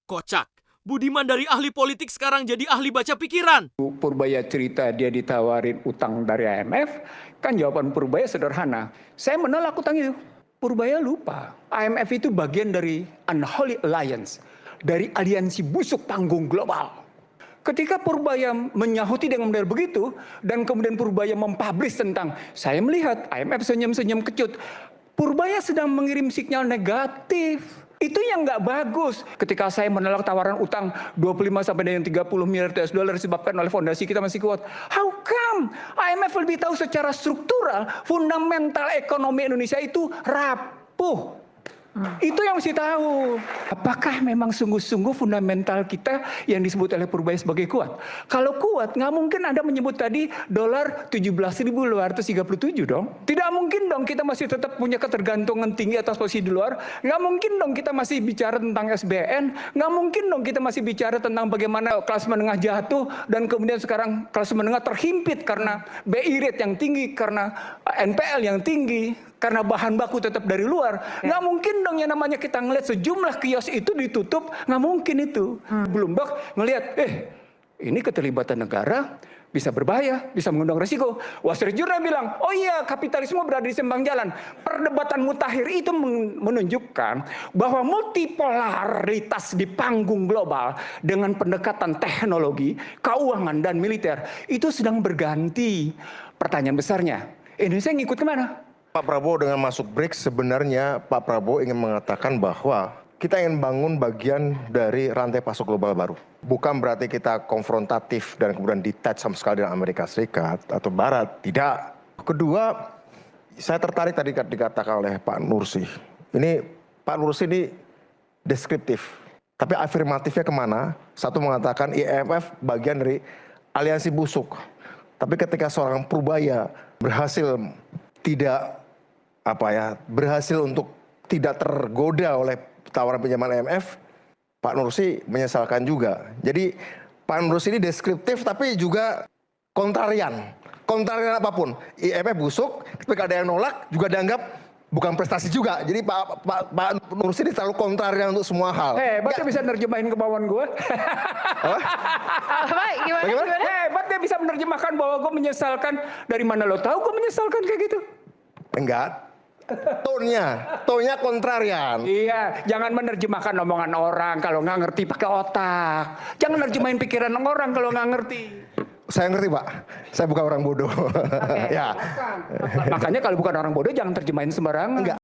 Kocak, Budiman dari ahli politik sekarang jadi ahli baca pikiran. Purbaya cerita dia ditawarin utang dari IMF, kan jawaban Purbaya sederhana. Saya menolak utang itu. Purbaya lupa, IMF itu bagian dari Unholy Alliance, dari aliansi busuk panggung global. Ketika Purbaya menyahuti dengan model begitu, dan kemudian Purbaya mempublish tentang, saya melihat IMF senyum-senyum kecut, Purbaya sedang mengirim sinyal negatif. Itu yang nggak bagus. Ketika saya menolak tawaran utang 25 sampai dengan 30 miliar US dollar disebabkan oleh fondasi kita masih kuat. How come? IMF lebih tahu secara struktural, fundamental ekonomi Indonesia itu rapuh. Itu yang mesti tahu. Apakah memang sungguh-sungguh fundamental kita yang disebut oleh Purbaya sebagai kuat? Kalau kuat, nggak mungkin Anda menyebut tadi dolar 17.237 dong. Tidak mungkin dong kita masih tetap punya ketergantungan tinggi atas posisi di luar. Nggak mungkin dong kita masih bicara tentang SBN. Nggak mungkin dong kita masih bicara tentang bagaimana kelas menengah jatuh. Dan kemudian sekarang kelas menengah terhimpit karena BI rate yang tinggi, karena NPL yang tinggi, karena bahan baku tetap dari luar. Nggak mungkin dong yang namanya kita ngelihat sejumlah kios itu ditutup. Nggak mungkin itu. Bloomberg ngelihat, ini keterlibatan negara bisa berbahaya, bisa mengundang resiko. Wall Street Journal bilang, oh iya, kapitalisme berada di sembang jalan. Perdebatan mutakhir itu menunjukkan bahwa multipolaritas di panggung global dengan pendekatan teknologi, keuangan, dan militer itu sedang berganti. Pertanyaan besarnya, Indonesia ngikut kemana? Pak Prabowo dengan masuk BRICS, sebenarnya Pak Prabowo ingin mengatakan bahwa kita ingin bangun bagian dari rantai pasok global baru. Bukan berarti kita konfrontatif dan kemudian detach sama sekali dengan Amerika Serikat atau Barat. Tidak. Kedua, saya tertarik tadi dikatakan oleh Pak Nursi. Ini Pak Nursi ini deskriptif. Tapi afirmatifnya kemana? Satu mengatakan IMF bagian dari aliansi busuk. Tapi ketika seorang Purbaya berhasil untuk tidak tergoda oleh tawaran pinjaman IMF, Pak Nursi menyesalkan juga. Jadi Pak Nursi ini deskriptif tapi juga kontrarian. Kontrarian apapun. IMF busuk, ketika ada yang nolak juga dianggap bukan prestasi juga. Jadi Pak Nursi ini terlalu kontrarian untuk semua hal. Hebat dia bisa nerjemahin kemauan gue. Gimana? Hebat dia bisa menerjemahkan bahwa gue menyesalkan. Dari mana lo tahu gue menyesalkan kayak gitu? Enggak. Tonnya kontrarian. Iya, jangan menerjemahkan omongan orang kalau nggak ngerti pakai otak. Jangan nerjemahin pikiran orang kalau nggak ngerti. Saya ngerti, Pak. Saya bukan orang bodoh. Ya. Makanya kalau bukan orang bodoh jangan terjemahin sembarangan. Enggak.